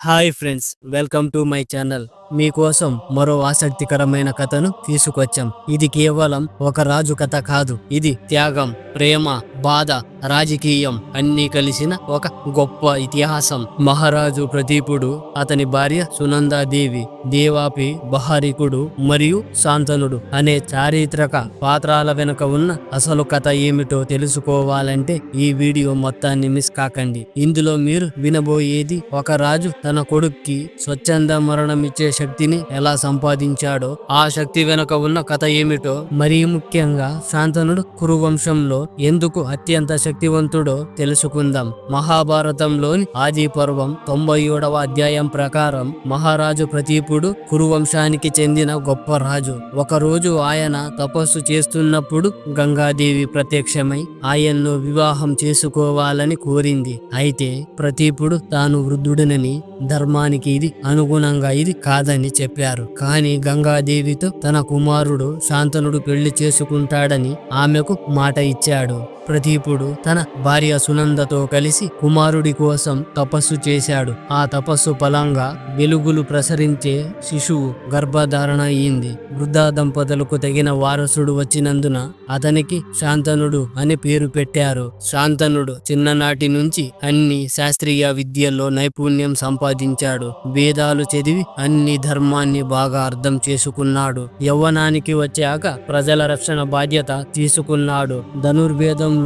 Hi friends, welcome to my channel. మీకోసం మరో ఆసక్తికరమైన కథను తీసుకొచ్చాం. ఇది కేవలం ఒక రాజు కథ కాదు. ఇది త్యాగం, ప్రేమ, బాధ, రాజకీయం అన్నీ కలిసిన ఒక గొప్ప ఇతిహాసం. మహారాజు ప్రతీపుడు, అతని భార్య సునందాదేవి, దేవాపి బహారికుడు మరియు శాంతనుడు అనే చారిత్రక పాత్రాల వెనుక ఉన్న అసలు కథ ఏమిటో తెలుసుకోవాలంటే ఈ వీడియో మొత్తాన్ని మిస్ కాకండి. ఇందులో మీరు వినబోయేది ఒక రాజు తన కొడుక్కి స్వచ్ఛంద మరణం ఇచ్చే శక్తిని ఎలా సంపాదించాడో, ఆ శక్తి వెనుక ఉన్న కథ ఏమిటో, మరీ ముఖ్యంగా శాంతనుడు కురు వంశంలో ఎందుకు అత్యంత శక్తివంతుడో తెలుసుకుందాం. మహాభారతంలోని ఆది పర్వం 97వ అధ్యాయం ప్రకారం మహారాజు ప్రతీపుడు కురు వంశానికి చెందిన గొప్ప రాజు. ఒకరోజు ఆయన తపస్సు చేస్తున్నప్పుడు గంగాదేవి ప్రత్యక్షమై ఆయన్ను వివాహం చేసుకోవాలని కోరింది. అయితే ప్రతీపుడు తాను వృద్ధుడినని, ధర్మానికి ఇది అనుగుణంగా ఇది కాదని చెప్పారు. కానీ గంగాదేవితో తన కుమారుడు శాంతనుడు పెళ్లి చేసుకుంటాడని ఆమెకు మాట ఇచ్చాడు. ప్రతీపుడు తన భార్య సునందతో కలిసి కుమారుడి కోసం తపస్సు చేశాడు. ఆ తపస్సు ఫలంగా వెలుగులు ప్రసరించే శిశువు గర్భధారణ అయింది. వృద్ధ దంపతులకు తగిన వారసుడు వచ్చినందున అతనికి శాంతనుడు అని పేరు పెట్టారు. శాంతనుడు చిన్ననాటి నుంచి అన్ని శాస్త్రీయ విద్యల్లో నైపుణ్యం సంపాదించాడు. వేదాలు చదివి అన్ని ధర్మాన్ని బాగా అర్థం చేసుకున్నాడు. యవ్వనానికి వచ్చాక ప్రజల రక్షణ బాధ్యత తీసుకున్నాడు. ధనుర్వేదంలోను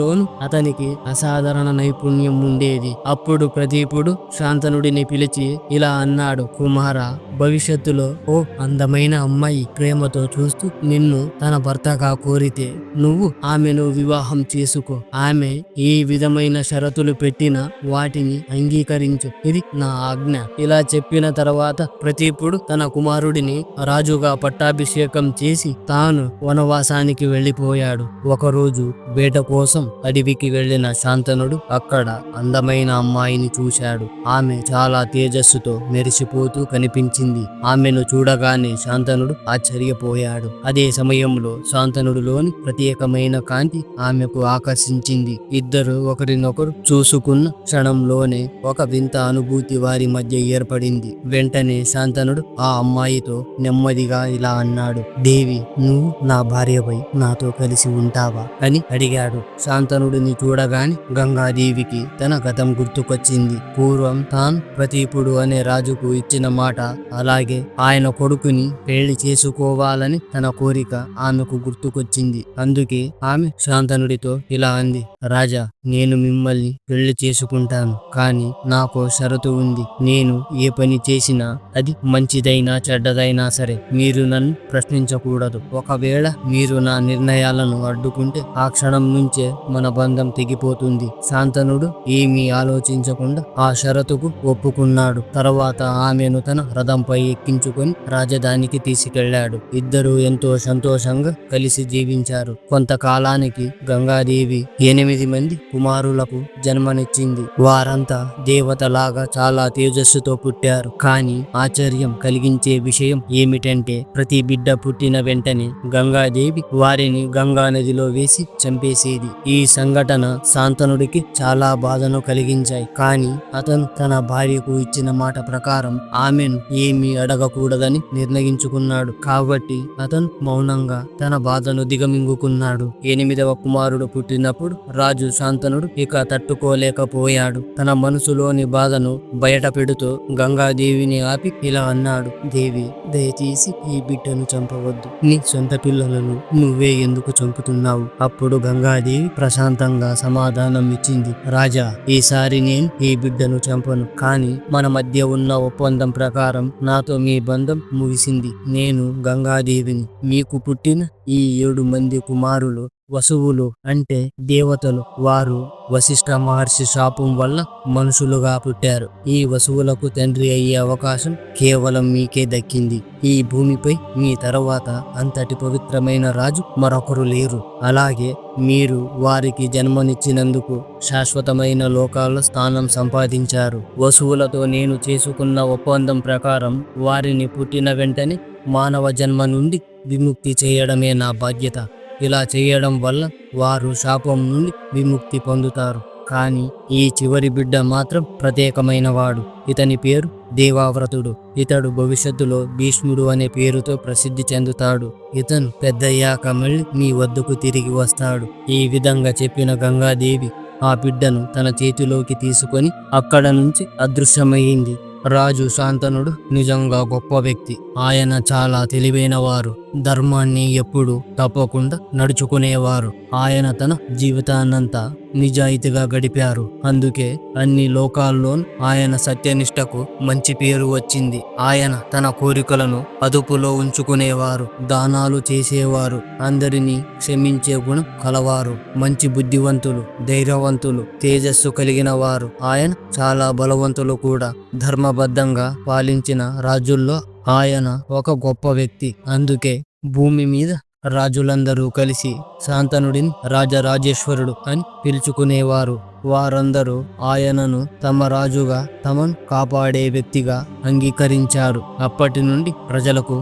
అతనికి అసాధారణ నైపుణ్యం ఉండేది. అప్పుడు ప్రదీపుడు శాంతనుడిని పిలిచి ఇలా అన్నాడు: కుమారా, భవిష్యత్తులో ఓ అందమైన అమ్మాయి ప్రేమతో చూస్తూ నిన్ను తన భర్తగా కోరితే నువ్వు ఆమెను వివాహం చేసుకో. ఆమె ఏ విధమైన షరతులు పెట్టినా వాటిని అంగీకరించు. ఇది నా ఆజ్ఞ. ఇలా చెప్పిన తర్వాత ప్రతీపుడు తన కుమారుడిని రాజుగా పట్టాభిషేకం చేసి తాను వనవాసానికి వెళ్ళిపోయాడు. ఒకరోజు వేట కోసం అడవికి వెళ్లిన శాంతనుడు అక్కడ అందమైన అమ్మాయిని చూశాడు. ఆమె చాలా తేజస్సుతో మెరిసిపోతూ కనిపించింది. ఆమెను చూడగానే శాంతనుడు ఆశ్చర్యపోయాడు. అదే సమయంలో శాంతనుడిలోని ప్రత్యేకమైన కాంతి ఆమెకు ఆకర్షించింది. ఇద్దరు ఒకరినొకరు చూసుకున్న క్షణంలోనే ఒక వింత అనుభూతి వారి మధ్య ఏర్పడింది. వెంటనే శాంతనుడు ఆ అమ్మాయితో నెమ్మదిగా ఇలా అన్నాడు: దేవి, నువ్వు నా భార్యపై నాతో కలిసి ఉంటావా అని అడిగాడు. శాంతనుడిని చూడగానే గంగాదేవికి తన గతం గుర్తుకొచ్చింది. పూర్వం తాను ప్రతీపుడు అనే రాజుకు ఇచ్చిన మాట, అలాగే ఆయన కొడుకుని పెళ్లి చేసుకోవాలని తన కోరిక ఆమెకు గుర్తుకొచ్చింది. అందుకే ఆమె శాంతనుడితో ఇలా అంది: రాజా, నేను మిమ్మల్ని పెళ్లి చేసుకుంటాను, కానీ నాకు షరతు ఉంది. నేను ఏ పని చేసినా అది మంచిదైనా చెడ్డదైనా సరే మీరు నన్ను ప్రశ్నించకూడదు. ఒకవేళ మీరు నా నిర్ణయాలను అడ్డుకుంటే ఆ క్షణం నుంచే మన బంధం తెగిపోతుంది. శాంతనుడు ఏమీ ఆలోచించకుండా ఆ షరతుకు ఒప్పుకున్నాడు. తర్వాత ఆమెను తన రథంపై ఎక్కించుకొని రాజధానికి తీసుకెళ్లాడు. ఇద్దరూ ఎంతో సంతోషంగా కలిసి జీవించారు. కొంతకాలానికి గంగాదేవి 8 మంది కుమారులకు జన్మనిచ్చింది. వారంతా దేవతలాగా చాలా తేజస్సుతో పుట్టారు. కానీ ఆశ్చర్యం కలిగించే విషయం ఏమిటంటే ప్రతి బిడ్డ పుట్టిన వెంటనే గంగాదేవి వారిని గంగా నదిలో వేసి చంపేసేది. ఈ సంఘటన శాంతనుడికి చాలా బాధను కలిగించాయి. కానీ అతను తన భార్యకు ఇచ్చిన మాట ప్రకారం ఆమెను ఏమీ అడగకూడదని నిర్ణయించుకున్నాడు. కాబట్టి అతను మౌనంగా తన బాధను దిగమింగుకున్నాడు. 8వ కుమారుడు పుట్టినప్పుడు రాజు శాంతనుడు ఇక తట్టుకోలేకపోయాడు. తన మనసులోని బాధను బయట పెడుతూ గంగాదేవిని ఆపి ఇలా అన్నాడు: దేవి, దయచేసి ఈ బిడ్డను చంపవద్దు. నీ సొంత పిల్లలను నువ్వే ఎందుకు చంపుతున్నావు? అప్పుడు గంగాదేవి ప్రశాంతంగా సమాధానం ఇచ్చింది: రాజా, ఈసారి నేను ఈ బిడ్డను చంపను. కానీ మన మధ్య ఉన్న ఒప్పందం ప్రకారం నాతో మీ బంధం ముగిసింది. నేను గంగాదేవిని. మీకు పుట్టిన ఈ 7 మంది కుమారులు వసువులు అంటే దేవతలు. వారు వశిష్ఠ మహర్షి శాపం వల్ల మనుషులుగా పుట్టారు. ఈ వసువులకు తండ్రి అయ్యే అవకాశం కేవలం మీకే దక్కింది. ఈ భూమిపై మీ తర్వాత అంతటి పవిత్రమైన రాజు మరొకరు లేరు. అలాగే మీరు వారికి జన్మనిచ్చినందుకు శాశ్వతమైన లోకాల్లో స్థానం సంపాదించారు. వసువులతో నేను చేసుకున్న ఒప్పందం ప్రకారం వారిని పుట్టిన వెంటనే మానవ జన్మ నుండి విముక్తి చేయడమే నా బాధ్యత. ఇలా చేయడం వల్ల వారు శాపం నుండి విముక్తి పొందుతారు. కానీ ఈ చివరి బిడ్డ మాత్రం ప్రత్యేకమైనవాడు. ఇతని పేరు దేవవ్రతుడు. ఇతడు భవిష్యత్తులో భీష్ముడు అనే పేరుతో ప్రసిద్ధి చెందుతాడు. ఇతను పెద్దయ్యాక మళ్ళీ మీ వద్దకు తిరిగి వస్తాడు. ఈ విధంగా చెప్పిన గంగాదేవి ఆ బిడ్డను తన చేతిలోకి తీసుకొని అక్కడ నుంచి అదృశ్యమయ్యింది. రాజు శాంతనుడు నిజంగా గొప్ప వ్యక్తి. ఆయన చాలా తెలివైనవారు. ధర్మాన్ని ఎప్పుడూ తప్పకుండా నడుచుకునేవారు. ఆయన తన జీవితాన్నంతా నిజాయితీగా గడిపారు. అందుకే అన్ని లోకాల్లోనూ ఆయన సత్యనిష్టకు మంచి పేరు వచ్చింది. ఆయన తన కోరికలను అదుపులో ఉంచుకునేవారు. దానాలు చేసేవారు. అందరినీ క్షమించే గుణం కలవారు. మంచి బుద్ధివంతులు, ధైర్యవంతులు, తేజస్సు కలిగిన వారు. ఆయన చాలా బలవంతులు కూడా. ధర్మబద్ధంగా పాలించిన రాజుల్లో ఆయన ఒక గొప్ప వ్యక్తి. అందుకే భూమి మీద రాజులందరూ కలిసి శాంతనుడిని రాజరాజేశ్వరుడు అని పిలుచుకునేవారు. వారందరూ ఆయనను తమ రాజుగా, తమను కాపాడే వ్యక్తిగా అంగీకరించారు. అప్పటి నుండి ప్రజలకు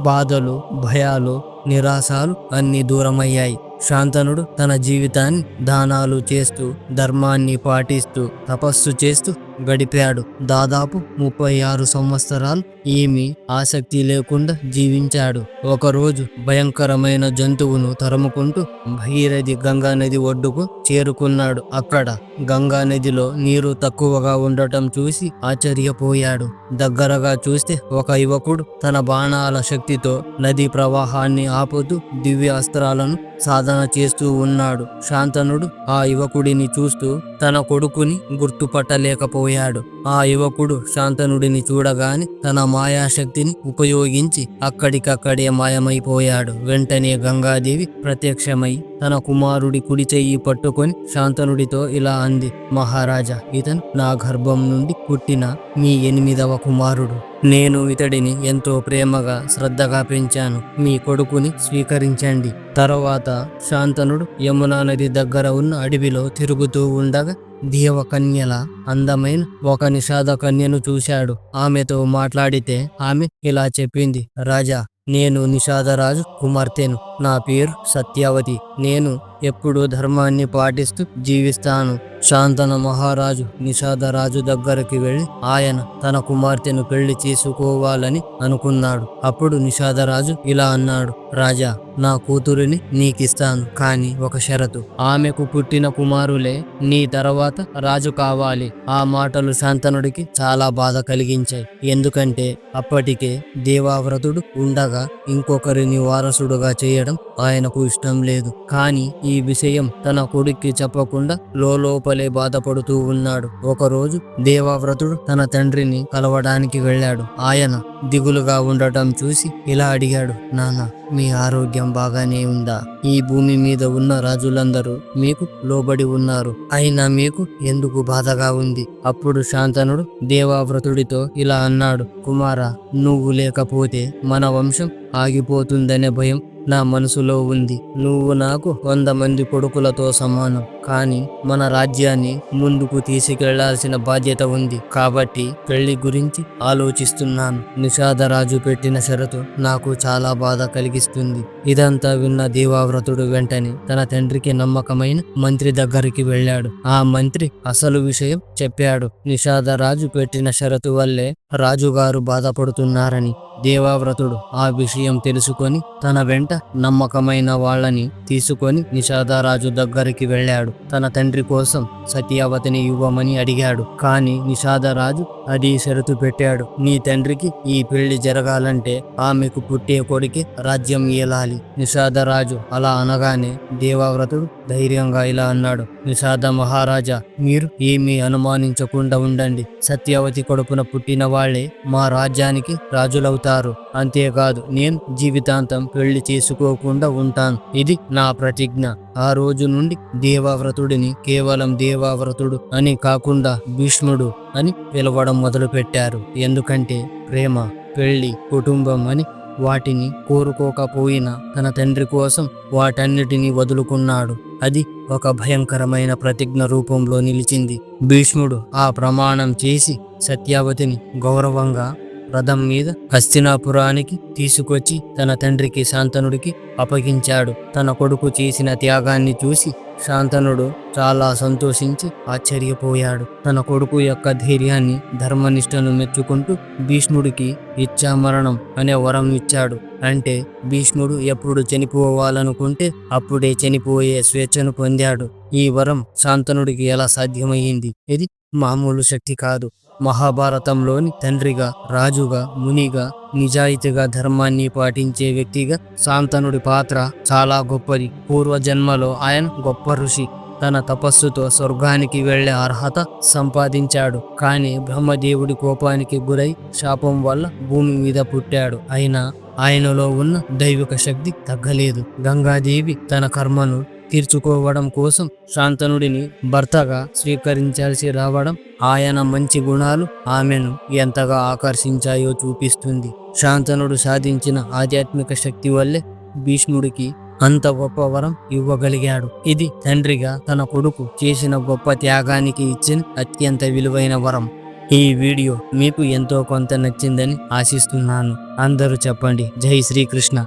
బాధలు, భయాలు, నిరాశలు అన్నీ దూరమయ్యాయి. శాంతనుడు తన జీవితాన్ని దానాలు చేస్తూ, ధర్మాన్ని పాటిస్తూ, తపస్సు చేస్తూ గడిపాడు. దాదాపు 36 సంవత్సరాలు ఏమీ ఆసక్తి లేకుండా జీవించాడు. ఒకరోజు భయంకరమైన జంతువును తరుముకుంటూ భగీరథి గంగా నది ఒడ్డుకు చేరుకున్నాడు. అక్కడ గంగా నదిలో నీరు తక్కువగా ఉండటం చూసి ఆశ్చర్యపోయాడు. దగ్గరగా చూస్తే ఒక యువకుడు తన బాణాల శక్తితో నది ప్రవాహాన్ని ఆపుతూ దివ్య అస్త్రాలను సాధన చేస్తూ ఉన్నాడు. శాంతనుడు ఆ యువకుడిని చూస్తూ తన కొడుకుని గుర్తుపట్టలేకపోయాడు. ఆ యువకుడు శాంతనుడిని చూడగానే తన మాయాశక్తిని ఉపయోగించి అక్కడికక్కడే మాయమైపోయాడు. వెంటనే గంగాదేవి ప్రత్యక్షమై తన కుమారుడి కుడి చెయ్యి పట్టుకొని శాంతనుడితో ఇలా అంది, మహారాజా, ఇతను నా గర్భం నుండి పుట్టిన మీ 8వ కుమారుడు. నేను ఇతడిని ఎంతో ప్రేమగా, శ్రద్ధగా పెంచాను. మీ కొడుకుని స్వీకరించండి. తర్వాత శాంతనుడు యమునా నది దగ్గర ఉన్న అడవిలో తిరుగుతూ ఉండగా దేవకన్యల అందమైన ఒక నిషాద కన్యను చూశాడు. ఆమెతో మాట్లాడితే ఆమె ఇలా చెప్పింది, రాజా, నేను నిషాదరాజు కుమార్తెను. నా పేరు సత్యవతి. నేను ఎప్పుడూ ధర్మాన్ని పాటిస్తూ జీవిస్తాను. శాంతన మహారాజు నిషాదరాజు దగ్గరికి వెళ్ళి ఆయన తన కుమార్తెను పెళ్లి చేసుకోవాలని అనుకున్నాడు. అప్పుడు నిషాదరాజు ఇలా అన్నాడు, రాజా, నా కూతురిని నీకిస్తాను, కానీ ఒక షరతు. ఆమెకు పుట్టిన కుమారులే నీ తర్వాత రాజు కావాలి. ఆ మాటలు శాంతనుడికి చాలా బాధ కలిగించాయి. ఎందుకంటే అప్పటికే దేవవ్రతుడు ఉండగా ఇంకొకరిని వారసుడుగా చేయడం ఆయనకు ఇష్టం లేదు. కానీ ఈ విషయం తన కొడుక్కి చెప్పకుండా లోపలే బాధపడుతూ ఉన్నాడు. ఒకరోజు దేవవ్రతుడు తన తండ్రిని కలవడానికి వెళ్ళాడు. ఆయన దిగులుగా ఉండటం చూసి ఇలా అడిగాడు, నాన్న, మీ ఆరోగ్యం బాగానే ఉందా? ఈ భూమి మీద ఉన్న రాజులందరూ మీకు లోబడి ఉన్నారు, అయినా మీకు ఎందుకు బాధగా ఉంది? అప్పుడు శాంతనుడు దేవవ్రతుడితో ఇలా అన్నాడు, కుమారా, నువ్వు లేకపోతే మన వంశం ఆగిపోతుందనే భయం నా మనసులో ఉంది. నువ్వు నాకు 100 మంది కొడుకులతో సమానం. కానీ మన రాజ్యాన్ని ముందుకు తీసుకెళ్లాల్సిన బాధ్యత ఉంది. కాబట్టి పెళ్లి గురించి ఆలోచిస్తున్నాను. నిషాదరాజు పెట్టిన షరతు నాకు చాలా బాధ కలిగిస్తుంది. ఇదంతా విన్న దేవవ్రతుడు వెంటనే తన తండ్రికి నమ్మకమైన మంత్రి దగ్గరికి వెళ్ళాడు. ఆ మంత్రి అసలు విషయం చెప్పాడు. నిషాదరాజు పెట్టిన షరతు వల్లే రాజుగారు బాధపడుతున్నారని. దేవవ్రతుడు ఆ విషయం తెలుసుకొని తన వెంట నమ్మకమైన వాళ్ళని తీసుకొని నిషాదరాజు దగ్గరికి వెళ్ళాడు. తన తండ్రి కోసం సత్యవతిని ఇవ్వమని అడిగాడు. కానీ నిషాదరాజు అది షరతు పెట్టాడు, నీ తండ్రికి ఈ పెళ్లి జరగాలంటే ఆమెకు పుట్టే కొడుకే రాజ్యం ఏలాలి. నిషాదరాజు అలా అనగానే దేవవ్రతుడు ధైర్యంగా ఇలా అన్నాడు, నిషాద మహారాజా, మీరు ఏమీ అనుమానించకుండా ఉండండి. సత్యవతి కడుపున పుట్టిన వాళ్లే మా రాజ్యానికి రాజులవుతారు. అంతేకాదు, నేను జీవితాంతం పెళ్లి చేసుకోకుండా ఉంటాను. ఇది నా ప్రతిజ్ఞ. ఆ రోజు నుండి దేవవ్రతుడిని కేవలం దేవవ్రతుడు అని కాకుండా భీష్ముడు అని పిలవడం మొదలుపెట్టారు. ఎందుకంటే ప్రేమ, పెళ్లి, కుటుంబం అని వాటిని కోరుకోకపోయినా తన తండ్రి కోసం వాటన్నిటినీ వదులుకున్నాడు. అది ఒక భయంకరమైన ప్రతిజ్ఞ రూపంలో నిలిచింది. భీష్ముడు ఆ ప్రమాణం చేసి సత్యవతిని గౌరవంగా రథం మీద హస్తినాపురానికి తీసుకొచ్చి తన తండ్రికి శాంతనుడికి అప్పగించాడు. తన కొడుకు చేసిన త్యాగాన్ని చూసి శాంతనుడు చాలా సంతోషించి ఆశ్చర్యపోయాడు. తన కొడుకు యొక్క ధైర్యాన్ని, ధర్మనిష్టను మెచ్చుకుంటూ భీష్ముడికి ఇచ్ఛామరణం అనే వరం ఇచ్చాడు. అంటే భీష్ముడు ఎప్పుడు చనిపోవాలనుకుంటే అప్పుడే చనిపోయే స్వేచ్ఛను పొందాడు. ఈ వరం శాంతనుడికి ఎలా సాధ్యమయ్యింది? ఇది మామూలు శక్తి కాదు. మహాభారతంలోని తండ్రిగా, రాజుగా, మునిగా, నిజాయితీగా ధర్మాన్ని పాటించే వ్యక్తిగా శాంతనుడి పాత్ర చాలా గొప్పది. పూర్వజన్మలో ఆయన గొప్ప ఋషి. తన తపస్సుతో స్వర్గానికి వెళ్లే అర్హత సంపాదించాడు. కానీ బ్రహ్మదేవుడి కోపానికి గురై శాపం వల్ల భూమి మీద పుట్టాడు. అయినా ఆయనలో ఉన్న దైవిక శక్తి తగ్గలేదు. గంగాదేవి తన కర్మను తీర్చుకోవడం కోసం శాంతనుడిని భర్తగా స్వీకరించాల్సి రావడం, ఆయన మంచి గుణాలు ఆమెను ఎంతగా ఆకర్షించాయో చూపిస్తుంది. శాంతనుడు సాధించిన ఆధ్యాత్మిక శక్తి వల్లే భీష్ముడికి అంత గొప్ప వరం ఇవ్వగలిగాడు. ఇది తండ్రిగా తన కొడుకు చేసిన గొప్ప త్యాగానికి ఇచ్చిన అత్యంత విలువైన వరం. ఈ వీడియో మీకు ఎంతో కొంత నచ్చిందని ఆశిస్తున్నాను. అందరూ చెప్పండి జై శ్రీకృష్ణ.